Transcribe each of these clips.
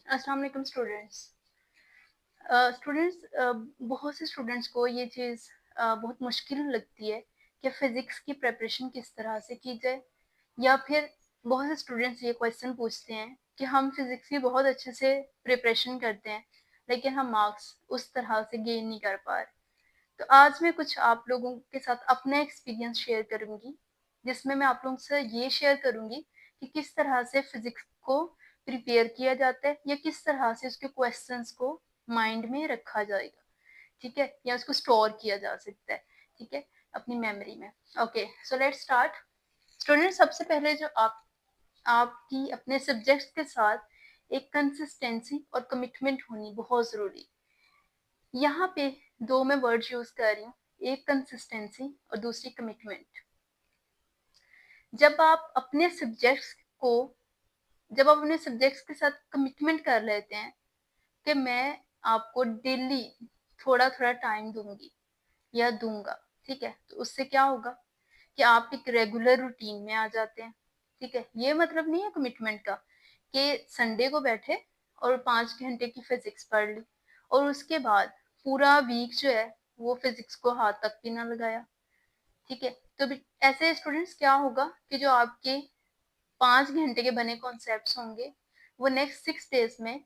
अस्सलाम वालेकुम स्टूडेंट्स। बहुत से स्टूडेंट्स को ये चीज़ बहुत मुश्किल लगती है कि फ़िज़िक्स की प्रिपरेशन किस तरह से की जाए, या फिर बहुत से स्टूडेंट्स ये क्वेश्चन पूछते हैं कि हम फ़िज़िक्स की बहुत अच्छे से प्रिपरेशन करते हैं, लेकिन हम मार्क्स उस तरह से गेन नहीं कर पा रहे। तो आज मैं कुछ आप लोगों के साथ अपना एक्सपीरियंस शेयर करूँगी, जिसमें मैं आप लोगों से ये शेयर करूँगी कि किस तरह से फ़िज़िक्स को प्रिपेयर किया जाता है, या किस तरह से उसके क्वेश्चंस को माइंड में रखा जाएगा, ठीक है? या उसको स्टोर किया जा सकता है, ठीक है? अपनी मेमोरी में। Okay, so let's start. Student, सबसे पहले जो आपकी अपने सब्जेक्ट्स के साथ एक कंसिस्टेंसी और कमिटमेंट होनी बहुत ज़रूरी। यहाँ पे दो मैं वर्ड यूज कर रही हूँ, एक कंसिस्टेंसी और दूसरी कमिटमेंट। जब आप अपने सब्जेक्ट्स को जब आप अपने सब्जेक्ट्स के साथ कमिटमेंट कर लेते हैं कि मैं आपको डेली थोड़ा थोड़ा टाइम दूंगी या दूंगा, ठीक है, तो उससे क्या होगा कि आप एक रेगुलर रूटीन में आ जाते हैं, ठीक है। ये मतलब नहीं है कमिटमेंट का कि संडे को बैठे और 5 घंटे की फिजिक्स पढ़ ली और उसके बाद पूरा वीक जो है वो फिजिक्स को हाथ तक भी ना लगाया, ठीक है। तो ऐसे स्टूडेंट्स क्या होगा कि जो आपके 5 घंटे के बने कॉन्सेप्ट्स होंगे वो नेक्स्ट 6 डेज में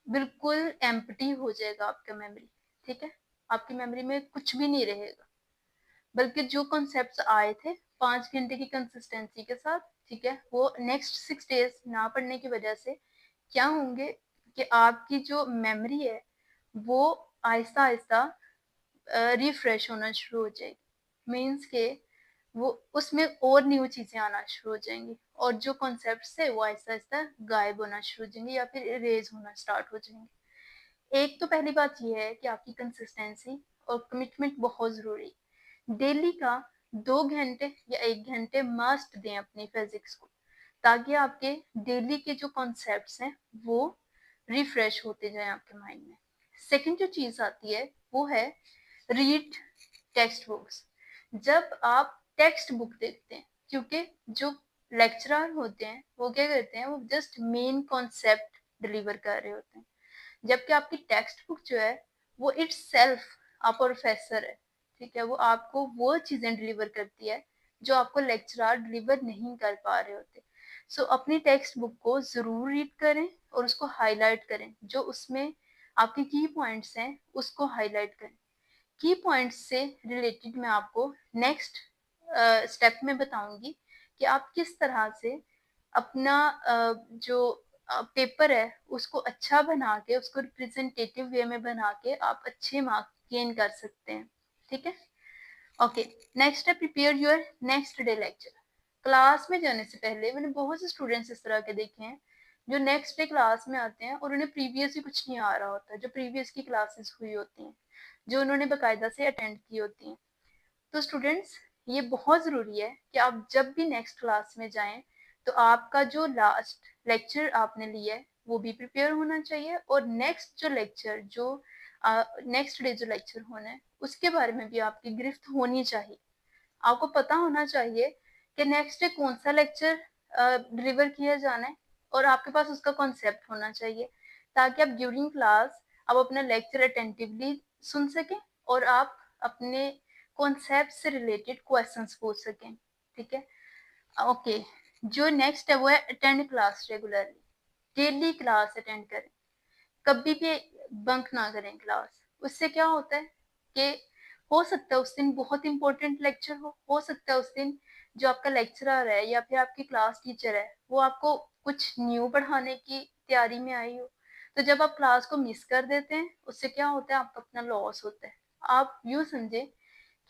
बिल्कुल एम्प्टी हो जाएगा आपका मेमोरी, ठीक है। आपकी मेमोरी में कुछ भी नहीं रहेगा, बल्कि जो कॉन्सेप्ट्स आए थे 5 घंटे की कंसिस्टेंसी के साथ, ठीक है, वो नेक्स्ट 6 डेज ना पढ़ने की वजह से क्या होंगे कि आपकी जो मेमोरी है वो आहिस्ता आहिस्ता रिफ्रेश होना शुरू हो जाएगी। मीन्स के वो उसमें और न्यू चीजें आना शुरू हो जाएंगी और जो कॉन्सेप्ट है वो आहिस्ता आहिस्ता गायब होना शुरू हो जाएंगे या फिर इरेज होना स्टार्ट हो जाएंगे। एक तो पहली बात ये है कि आपकी कंसिस्टेंसी और कमिटमेंट बहुत जरूरी है। डेली का 2 घंटे या 1 घंटे मस्ट दें अपनी फिजिक्स को, ताकि आपके डेली के जो कॉन्सेप्ट्स हैं वो रिफ्रेश होते जाएं आपके माइंड में। सेकंड जो चीज आती है वो है रीड टेक्स्ट बुक्स। जब आप टेक्स्ट बुक देखते हैं, क्योंकि जो लेक्चरर होते हैं वो क्या करते हैं, वो जस्ट मेन कॉन्सेप्ट डिलीवर कर रहे होते हैं, जबकि आपकी टेक्स्ट बुक जो है वो इट्स सेल्फ आप प्रोफेसर है, ठीक है। वो आपको वो चीजें डिलीवर करती है जो आपको लेक्चरर डिलीवर नहीं कर पा रहे होते। सो अपनी टेक्स्ट बुक को जरूर रीड करें और उसको हाईलाइट करें, जो उसमें आपके की पॉइंट्स हैं उसको हाईलाइट करें। की पॉइंट्स से रिलेटेड मैं आपको नेक्स्ट स्टेप में बताऊंगी कि आप किस तरह से अपना जो पेपर है उसको अच्छा बना के, उसको रिप्रेजेंटेटिव वे में बना के आप अच्छे मार्क्स गेन कर सकते हैं, ठीक है। ओके, नेक्स्ट है prepare your next day lecture. Class में जाने से पहले मैंने बहुत से स्टूडेंट्स इस तरह के देखे हैं जो नेक्स्ट डे क्लास में आते हैं और उन्हें प्रीवियस ही कुछ नहीं आ रहा होता, जो प्रीवियस की क्लासेस हुई होती हैं जो उन्होंने बाकायदा से अटेंड की होती हैं। तो स्टूडेंट्स, ये बहुत ज़रूरी है कि आप जब भी नेक्स्ट क्लास में जाएं तो आपका जो लास्ट लेक्चर आपने लिया है वो भी प्रिपेयर होना चाहिए, और नेक्स्ट डे जो लेक्चर होना है उसके बारे में भी आपकी गिरफ्त होनी चाहिए। आपको पता होना चाहिए कि नेक्स्ट डे कौन सा लेक्चर डिलीवर किया जाना है और आपके पास उसका कॉन्सेप्ट होना चाहिए, ताकि आप ड्यूरिंग क्लास आप अपना लेक्चर अटेंटिवली सुन सकें और आप अपने कॉन्सेप्ट से रिलेटेड क्वेश्चंस पूछ सकें, ठीक है। ओके, जो नेक्स्ट है वो है attend class regularly. Daily class attend करें, कभी भी बंक ना करें क्लास। उससे क्या होता है कि हो सकता है उस दिन बहुत इंपॉर्टेंट लेक्चर हो सकता है उस दिन जो आपका लेक्चरर है या फिर आपकी क्लास टीचर है वो आपको कुछ न्यू पढ़ाने की तैयारी में आई हो। तो जब आप क्लास को मिस कर देते हैं उससे क्या होता है, आपका अपना लॉस होता है। आप यूं समझे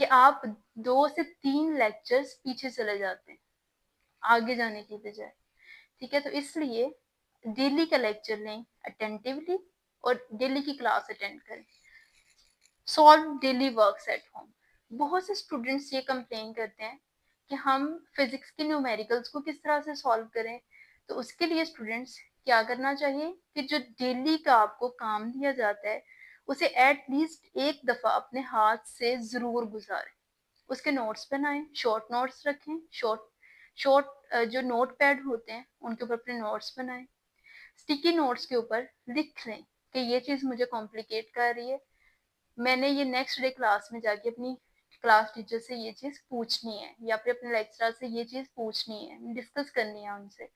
कि आप 2 से 3 लेक्चर्स पीछे चले जाते हैं आगे जाने की बजाय, ठीक है। तो इसलिए डेली का लेक्चर लें अटेंटिवली और डेली की क्लास अटेंड करें। Solve daily works at home. बहुत से स्टूडेंट्स ये कंप्लेन करते हैं कि हम फिजिक्स के न्यूमेरिकल्स को किस तरह से सॉल्व करें। तो उसके लिए स्टूडेंट्स क्या करना चाहिए कि जो डेली का आपको काम दिया जाता है उसे एटलीस्ट एक दफा अपने हाथ से जरूर गुजारें। उसके नोट्स बनाएं, शॉर्ट नोट्स रखें, शॉर्ट शॉर्ट जो नोट पैड होते हैं उनके ऊपर अपने नोट्स बनाएं। स्टिकी नोट्स के ऊपर लिख लें कि ये चीज़ मुझे कॉम्प्लिकेट कर रही है, मैंने ये नेक्स्ट डे क्लास में जाके अपनी क्लास टीचर से ये चीज़ पूछनी है या फिर अपने लेक्चरर से ये चीज़ पूछनी है, डिस्कस करनी है उनसे,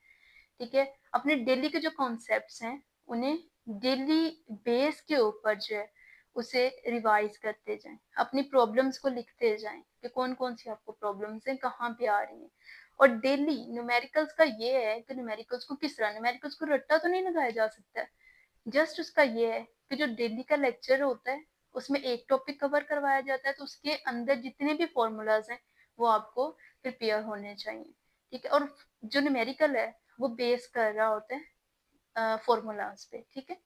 ठीक है। अपने डेली के जो कॉन्सेप्ट्स हैं उन्हें डेली बेस के ऊपर जो है उसे रिवाइज करते जाएं, अपनी प्रॉब्लम्स को लिखते जाएं कि कौन कौन सी आपको प्रॉब्लम्स हैं, कहाँ पे आ रही हैं। और डेली न्यूमेरिकल्स का ये है कि न्यूमेरिकल्स को किस तरह, न्यूमेरिकल्स को रट्टा तो नहीं लगाया जा सकता, जस्ट उसका ये है कि जो डेली का लेक्चर होता है उसमें एक टॉपिक कवर करवाया जाता है, तो उसके अंदर जितने भी फॉर्मूलाज हैं वो आपको प्रिपेयर होने चाहिए, ठीक है। और जो न्यूमेरिकल है वो बेस कर रहा होता है फॉर्मूलाज पे, ठीक है।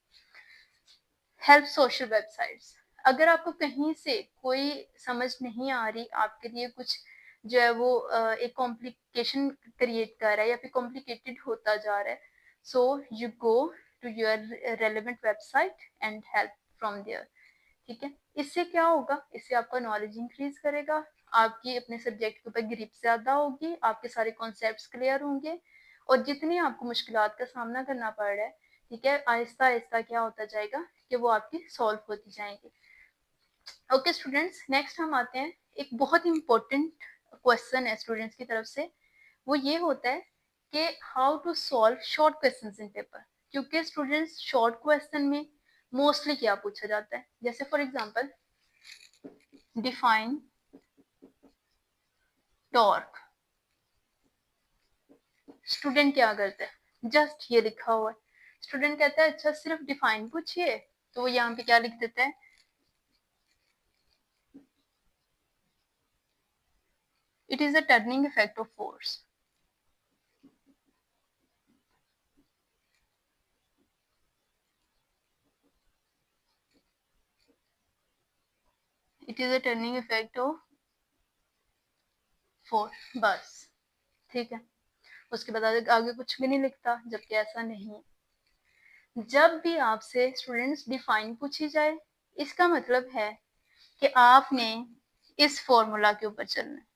हेल्प सोशल वेबसाइट्स, अगर आपको कहीं से कोई समझ नहीं आ रही, आपके लिए कुछ जो है वो एक कॉम्प्लिकेशन क्रिएट कर रहा है या फिर कॉम्प्लिकेटेड होता जा रहा है, so you go to your relevant website and help from there, ठीक है। इससे क्या होगा, इससे आपका नॉलेज इंक्रीज करेगा, आपकी अपने सब्जेक्ट के ऊपर ग्रिप ज्यादा होगी, आपके सारे कॉन्सेप्ट्स क्लियर होंगे, और जितनी आपको मुश्किलात का सामना करना पड़ रहा है, ठीक है, आहिस्ता आहिस्ता क्या होता जाएगा कि वो आपकी सॉल्व होती जाएंगी। ओके स्टूडेंट्स, नेक्स्ट हम आते हैं, एक बहुत इंपॉर्टेंट क्वेश्चन है स्टूडेंट्स की तरफ से, वो ये होता है कि how to solve short questions in paper, क्योंकि स्टूडेंट्स शॉर्ट क्वेश्चन में मोस्टली क्या पूछा जाता है, जैसे for example define torque, student क्या करता है, जस्ट ये लिखा हुआ है, स्टूडेंट कहता है अच्छा सिर्फ डिफाइन पूछिए, तो वो यहाँ पे क्या लिख देता है, it is a turning effect of force, it is a turning effect of force, बस, ठीक है। उसके बाद आगे कुछ भी नहीं लिखता, जबकि ऐसा नहीं है। जब भी आपसे स्टूडेंट्स डिफाइन पूछी जाए, इसका मतलब है कि आपने इस फॉर्मूला के ऊपर चलना है।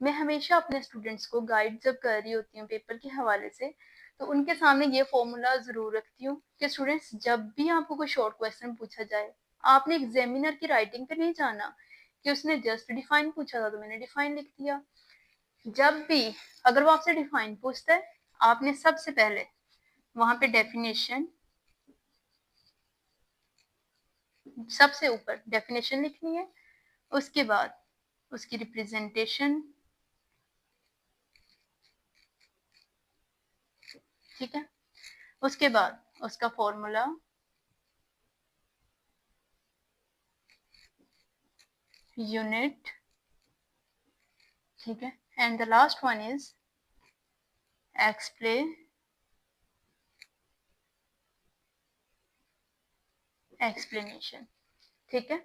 मैं हमेशा अपने स्टूडेंट्स को गाइड जब कर रही होती हूँ पेपर के हवाले से, तो उनके सामने ये फॉर्मूला जरूर रखती हूँ कि स्टूडेंट्स जब भी आपको कोई शॉर्ट क्वेश्चन पूछा जाए, आपने एग्जामिनर की राइटिंग पे नहीं जाना कि उसने जस्ट डिफाइन पूछा था तो मैंने डिफाइन लिख दिया। जब भी अगर वो आपसे डिफाइन पूछता है, आपने सबसे पहले वहां पे डेफिनेशन, सबसे ऊपर डेफिनेशन लिखनी है, उसके बाद उसकी रिप्रेजेंटेशन, ठीक है, उसके बाद उसका फॉर्मूला, यूनिट, ठीक है, and the last one is explanation, ठीक है।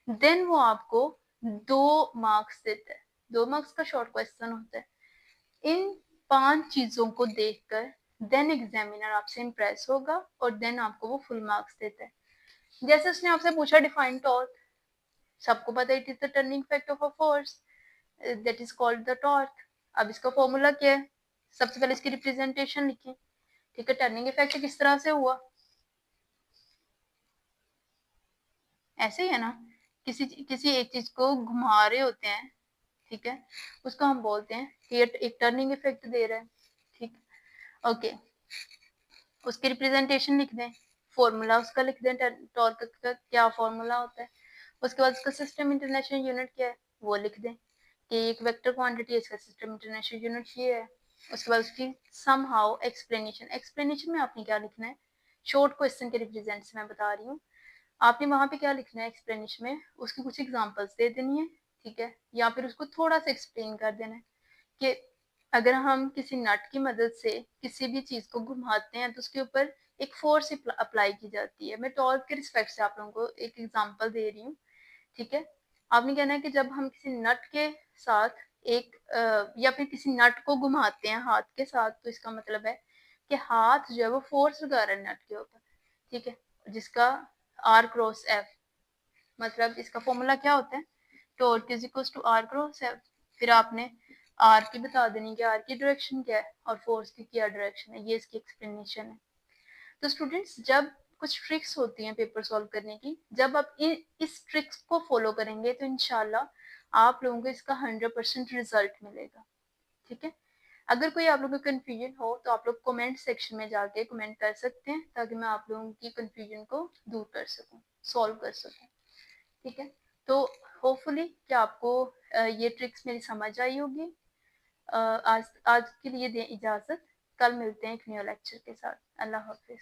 देन वो आपको 2 मार्क्स देता है, 2 मार्क्स का शॉर्ट क्वेश्चन होता है। इन 5 चीजों को देखकर देन एग्जामिनर आपसे इम्प्रेस होगा और देन आपको वो फुल मार्क्स देता है। जैसे उसने आपसे पूछा डिफाइन टॉर्क, सबको पता है it is the turning effect of a force that is called the torque. अब इसका फॉर्मूला क्या है, सबसे पहले इसकी रिप्रेजेंटेशन लिखी, ठीक है। टर्निंग इफेक्ट किस तरह से हुआ, ऐसे ही है ना, किसी किसी एक चीज को घुमा रहे होते हैं, ठीक है, उसको हम बोलते हैं कि ये एक टर्निंग इफेक्ट दे रहा है, ठीक, ओके। उसकी रिप्रेजेंटेशन लिख दें, फॉर्मूला उसका लिख दें, टॉर्क का क्या फॉर्मूला होता है, उसके बाद उसका सिस्टम इंटरनेशनल यूनिट क्या है वो लिख दें कि एक वेक्टर क्वांटिटी है, इसका सिस्टम इंटरनेशनल यूनिट ये है। उसके बाद उसकी सम हाउ एक्सप्लेनेशन, एक्सप्लेनेशन में आपने क्या लिखना है, शॉर्ट क्वेश्चन के रिप्रेजेंट से मैं बता रही हूँ, आपने वहां पे क्या लिखना है एक्सप्लेनेशन में, उसकी कुछ एग्जांपल्स दे देनी है, ठीक है, या फिर उसको थोड़ा सा एक्सप्लेन कर देना है कि अगर हम किसी नट की मदद से किसी भी चीज को घुमाते हैं तो उसके ऊपर एक फोर्स अप्लाई की जाती है। मैं टॉर्क के रिस्पेक्ट से आप लोगों को एक एग्जांपल दे रही हूँ, ठीक है। आपने कहना है कि जब हम किसी नट के साथ एक या फिर किसी नट को घुमाते हैं हाथ के साथ, तो इसका मतलब है कि हाथ जो है वो फोर्स लगा रहा है नट के ऊपर, ठीक है, जिसका आर क्रॉस एफ, मतलब इसका फॉर्मूला क्या होता है, torque is equal to R cross F. फिर आपने आर की बता देनी कि आर की डायरेक्शन क्या है और फोर्स की क्या डायरेक्शन है, ये इसकी एक्सप्लेनेशन है। तो स्टूडेंट्स जब कुछ ट्रिक्स होती हैं पेपर सॉल्व करने की, जब आप इस ट्रिक्स को फॉलो करेंगे तो इंशाल्लाह आप लोगों को इसका 100% रिजल्ट मिलेगा। ठीक है, अगर कोई आप लोगों को कंफ्यूजन हो तो आप लोग कमेंट सेक्शन में जाके कमेंट कर सकते हैं, ताकि मैं आप लोगों की कंफ्यूजन को दूर कर सकूं, सॉल्व कर सकूं। ठीक है, तो होपफुली कि आपको ये ट्रिक्स मेरी समझ आई होगी। आज आज के लिए दें इजाजत, कल मिलते हैं एक न्यू लेक्चर के साथ। अल्लाह हाफिज।